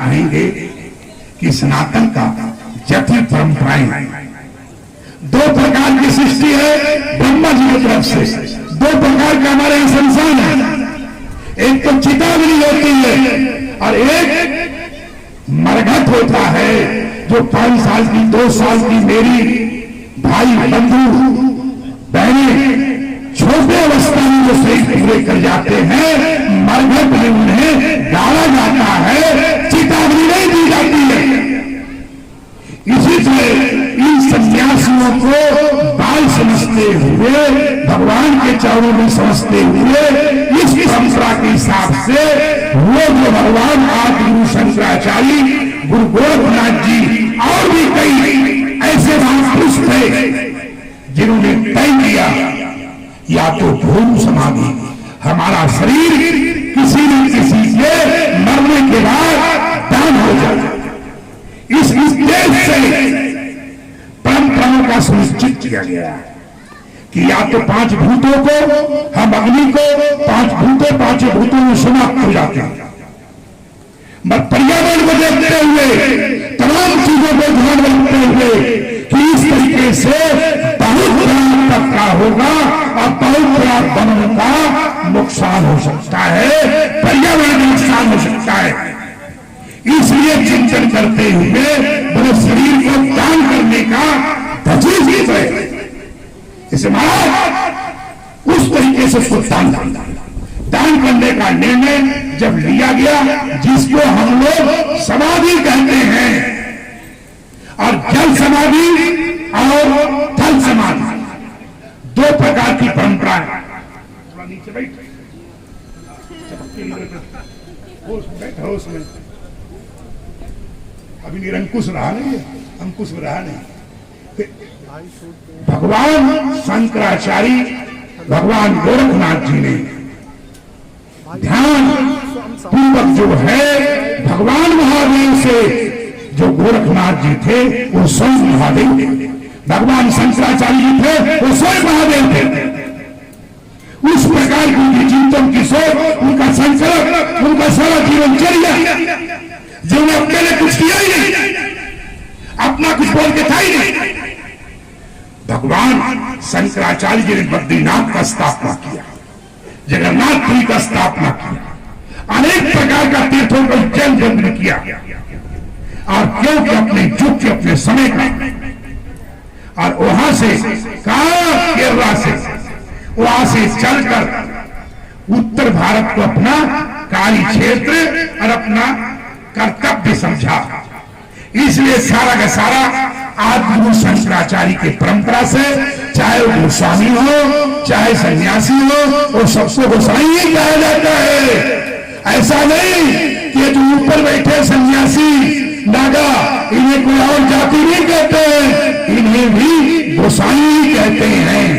चाहेंगे कि सनातन का जटिल परंपराएं, दो प्रकार की सृष्टि है ब्रह्मा जी की तरफ से, दो प्रकार का हमारे यहां संसार है। एक तो चितावली होती है और एक मरघट होता है, जो 5 साल की 2 साल की मेरी भाई बंधु बहनें छोटे अवस्था में जो शहीद पूरे कर जाते हैं, मरघट में उन्हें डाला जाता है, चितावली नहीं दी जाती है। इसी से इन सन्यासियों को बाल समझते हुए, भगवान के चरणों में समझते हुए, इस परंपरा के हिसाब से वो जो भगवान आदि गुरु शंकराचार्य, गुरु गोरखनाथ जी और भी कई ऐसे महापुरुष थे जिन्होंने तय किया या तो भूम समाधि, हमारा शरीर किसी न किसी के मरने के बाद दान हो जाए। इस उद्देश्य से परंपराओं का सुनिश्चित किया गया कि या तो 5 भूतों को, हम अग्नि को 5 भूतों में समाप्त हो जाते हैं, मगर पर्यावरण को देखते हुए, तमाम चीजों को ध्यान रखते हुए कि इस तरीके से बहुत बड़ा तबका होगा और बहुत बड़ा वनों का नुकसान हो सकता है, पर्यावरण का नुकसान हो सकता है। इसलिए चिंतन करते हुए मेरे शरीर को दान करने का तजवीज है। इसे महाराज उस तरीके से उसको दान करने का निर्णय जब लिया गया, जिसको हम लोग समाधि कहते हैं, और जल समाधि और थल समाधि 2 प्रकार की परंपरा है। नीचे बैठो उसमें अभी निरंकुश रहा नहीं है, अंकुश रहा नहीं। भगवान शंकराचार्य, भगवान गोरखनाथ जी ने ध्यान पूर्वक जो है भगवान महादेव से, जो गोरखनाथ जी थे वो स्वयं महादेव थे, भगवान शंकराचार्य जी थे वो स्वयं महादेव थे। उस प्रकार की उनकी चिंतन की सोच, उनका संकल्प, उनका सारा जीवनचर्या, जिन्होंने अपने लिए कुछ किया ही नहीं, अपना कुछ बोल के था ही नहीं। भगवान शंकराचार्य जी ने बद्रीनाथ का स्थापना किया, जगन्नाथपुरी का स्थापना किया, अनेक प्रकार का तीर्थों का जन्म किया, और क्योंकि अपने युग के अपने समय का, और वहां से केरला से वहां से चलकर उत्तर भारत को अपना कार्य क्षेत्र और अपना कर्तव्य समझा। इसलिए सारा का सारा आदि गुरु शंकराचार्य की परंपरा से, चाहे वो गोस्वामी हो चाहे सन्यासी हो, वो सबको गोसाई ही कहा जाता है। ऐसा नहीं कि जो ऊपर बैठे सन्यासी नागा, इन्हें कोई और जाति नहीं कहते, इन्हें भी गोसाई ही कहते हैं,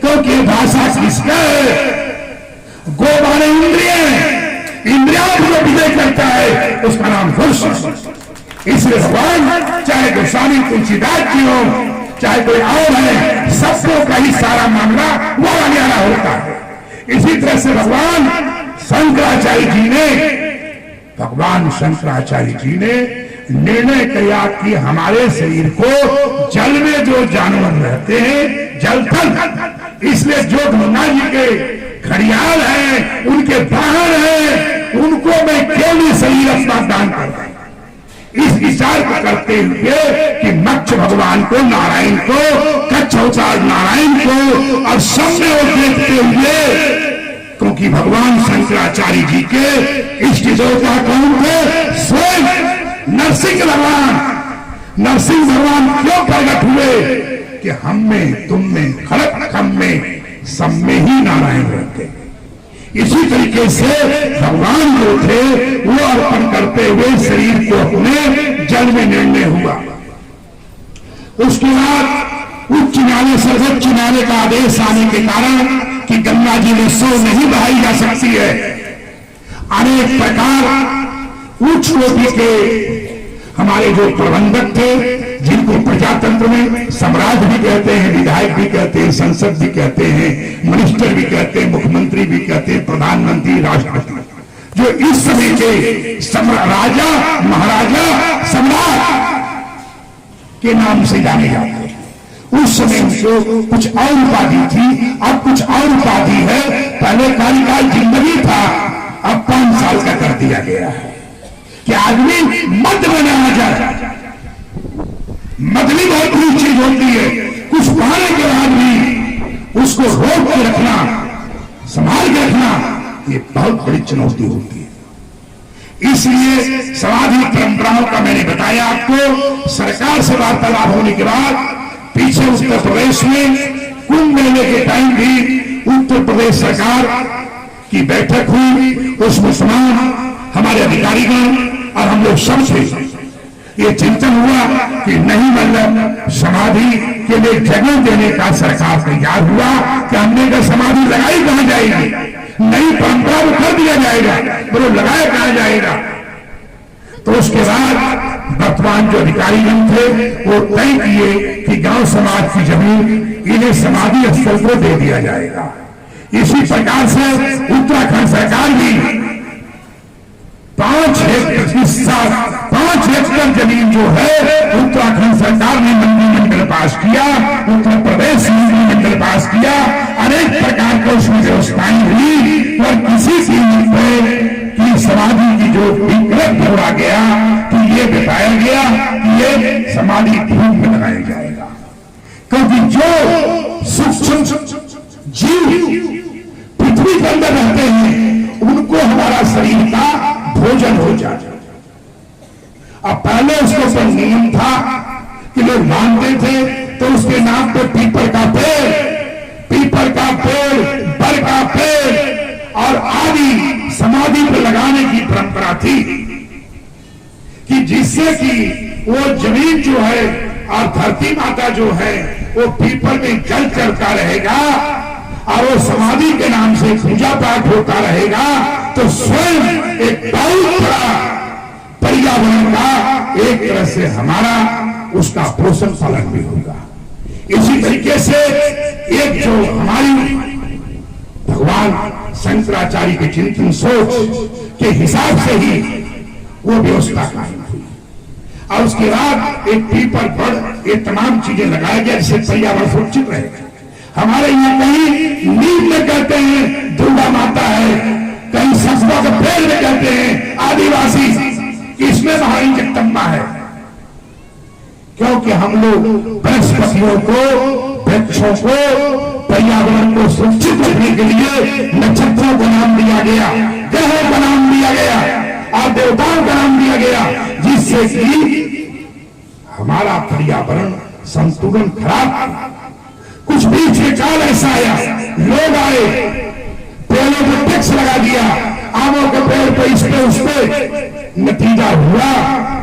क्योंकि भाषा किसका है? गो माने इंद्रियों को विजय करता है, उसका नाम पुरुष। इसलिए भगवान चाहे गोस्वामी तुलसीदास जी हो, चाहे कोई और है, सबको का ही सारा मामला वो न्यारा होता है। इसी तरह से भगवान शंकराचार्य जी ने निर्णय किया कि हमारे शरीर को जल में जो जानवर रहते हैं, जल थल, इसलिए जो गंगा जी के घड़ियाल है, उनके वाहन है, उनको मैं क्यों नहीं शरीर अपना दान करता। इस विचार को करते हुए कि मक्ष भगवान को, नारायण को, कच्छ अवतार नारायण को और सब में देखते हुए, क्योंकि भगवान शंकराचार्य जी के इष्ट देवता कौन थे? स्वयं नरसिंह भगवान क्यों प्रकट हुए कि हम में, तुम में, खलक हम में, सब में ही नारायण रहते। इसी तरीके से भगवान जो थे वो अर्पण करते हुए शरीर को अपने जल में निर्णय हुआ। उसके बाद उच्च न्यायालय, सर्वोच्च न्यायालय का आदेश आने के कारण कि गंगा जी में सौ नहीं बहाई जा सकती है, अनेक प्रकार उच्च कोटि के हमारे जो प्रबंधक थे, जिनको प्रजातंत्र में सम्राट भी कहते हैं, विधायक भी कहते हैं, संसद भी कहते हैं, मिनिस्टर भी कहते हैं, मुख्यमंत्री भी कहते हैं, प्रधानमंत्री, राष्ट्रपति, जो इस समय के राजा महाराजा सम्राट के नाम से जाने जाते हैं। उस समय उनको कुछ और उपाधि थी, अब कुछ और उपाधि है। पहले कार्यकाल जिंदगी था, अब 5 साल का कर दिया गया है कि आदमी मत बनाया जाए। मदली बहुत बुरी चीज होती है, कुछ पाने के बाद भी उसको रोक के रखना, संभाल के रखना, ये बहुत बड़ी चुनौती होती है। इसलिए समाधि परंपराओं का मैंने बताया आपको। सरकार से वार्तालाप होने के बाद पीछे उत्तर प्रदेश में कुंभ मेले के टाइम भी उत्तर प्रदेश सरकार की बैठक हुई। उसमें तमाम हमारे अधिकारीगण और हम लोग सबसे ये चिंतन हुआ कि नहीं मतलब समाधि के लिए जगह देने का सरकार तैयार हुआ कि हमने का समाधि लगाई कहां जाएगी, नई परंपरा को कर दिया जाएगा, बोलो लगाया कहां जाएगा। तो उसके बाद वर्तमान जो अधिकारीगण थे वो तय किए कि गांव समाज की जमीन इन्हें समाधि स्थल को दे दिया जाएगा। इसी प्रकार से उत्तराखंड सरकार भी 5 हेक्टेयर जमीन जो है उत्तराखंड सरकार ने मंत्रिमंडल पास किया, उत्तर प्रदेश मंत्रिमंडल पास किया, अनेक प्रकार की उसमें व्यवस्थाएं हुई और किसी कीमत पे की समाधि की जो विकल्प जोड़ा गया कि ये बताया गया कि ये समाधि भूमि में लगाया जाएगा, क्योंकि जो सूक्ष्म जीव पृथ्वी के अंदर रहते हैं उनको हमारा शरीर का भोजन हो जाए। अब पहले उसके ऊपर नियम था कि लोग मानते थे तो उसके नाम पे पीपल का पेड़, बर का पेड़ और आदि समाधि पर लगाने की परंपरा थी कि जिससे कि वो जमीन जो है और धरती माता जो है वो पीपल में जल चलता रहेगा और वो समाधि के नाम से पूजा पाठ होता रहेगा, तो स्वयं एक बहुत बड़ा पर्यावरण का एक तरह से हमारा उसका पोषण पालन भी होगा। इसी तरीके से एक जो हमारी भगवान शंकराचार्य के चिंतन सोच के हिसाब से ही वो व्यवस्था कायम हुई और उसके बाद एक पीपल पर ये तमाम चीजें लगाया गया जिससे पर्यावरण सुरक्षित रहेगा। हमारे यहाँ कहीं नीम में कहते हैं दुर्गा माता है, कहीं ससुआ के पेड़ में कहते हैं आदिवासी, इसमें हमारी जगदम्बा है, क्योंकि हम लोग वनस्पतियों को, वृक्षों को, पर्यावरण को सुरक्षित रखने के लिए नक्षत्रों का नाम दिया गया, ग्रहों का नाम दिया गया और देवताओं का नाम दिया गया, जिससे कि हमारा पर्यावरण संतुलन खराब। कुछ बीच में काल ऐसा आया, लोग आए, पेड़ों पर टैक्स लगा दिया, आमों के पेड़ पे इस पे उस पे, नतीजा हुआ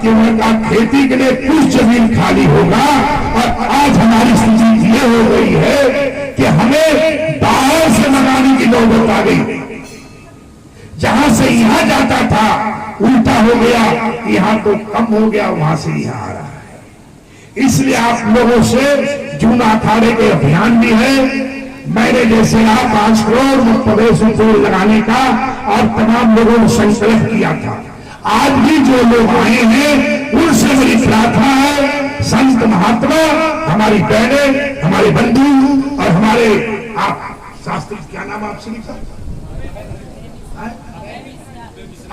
कि उनका खेती के लिए कुछ जमीन खाली होगा और आज हमारी स्थिति ये हो गई है कि हमें बाहर से मंगाने की नौबत आ गई। जहां से यहां जाता था उल्टा हो गया, यहां तो कम हो गया, वहां से यहां आ रहा है। इसलिए आप लोगों से जून अखाड़े के अभियान भी है, मैंने जैसे आप 5 करोड़ मुख्यप्रदेश में पेड़ लगाने का और तमाम लोगों ने संकल्प किया था। आज भी जो लोग आए हैं उनसे मेरी प्रार्थना है, संत महात्मा, हमारी बहनें, हमारे बंधु और हमारे आप शास्त्री, क्या नाम आपसे लिखा,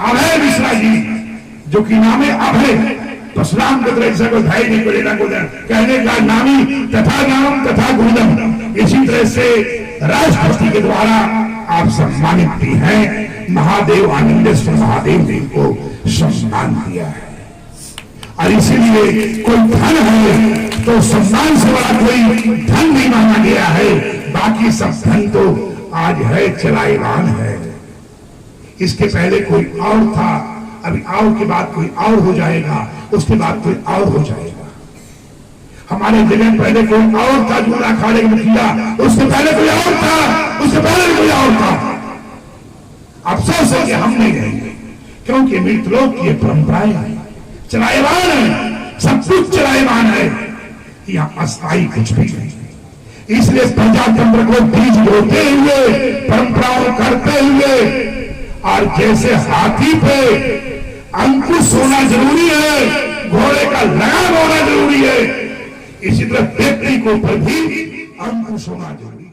अभय मिश्रा जी, जो कि नाम है अभय, परशुराम को धैर्य नहीं पड़ेगा कहने का नामी तथा नाम तथा गुणम। इसी तरह से राष्ट्रपति के द्वारा आप सम्मानित भी हैं। महादेव आनंदेश्वर महादेव जी को सम्मान दिया है और इसीलिए कोई धन है तो सम्मान से बड़ा कोई धन नहीं माना गया है। बाकी सब धन तो आज है, चलाएवान है। इसके पहले कोई और था, अभी आओ के बाद कोई और हो जाएगा, उसके बाद कोई और हो जाएगा। हमारे जगह पहले कोई और था, जून अखाड़े में किया, उससे पहले कोई और था, उससे पहले कोई और था। अफसोस है कि हम नहीं रहेंगे, क्योंकि मृतलोक की परंपराएं चलाएवान है, सब कुछ चलाएवान है, यहाँ अस्थायी कुछ भी नहीं। इसलिए प्रजातंत्र को बीज बोते हुए, परंपराओं करते हुए और जैसे हाथी पे अंकुश होना जरूरी है, घोड़े का लगाम होना जरूरी है, इसी तरह व्यक्ति के ऊपर भी अंकुश होना जरूरी है।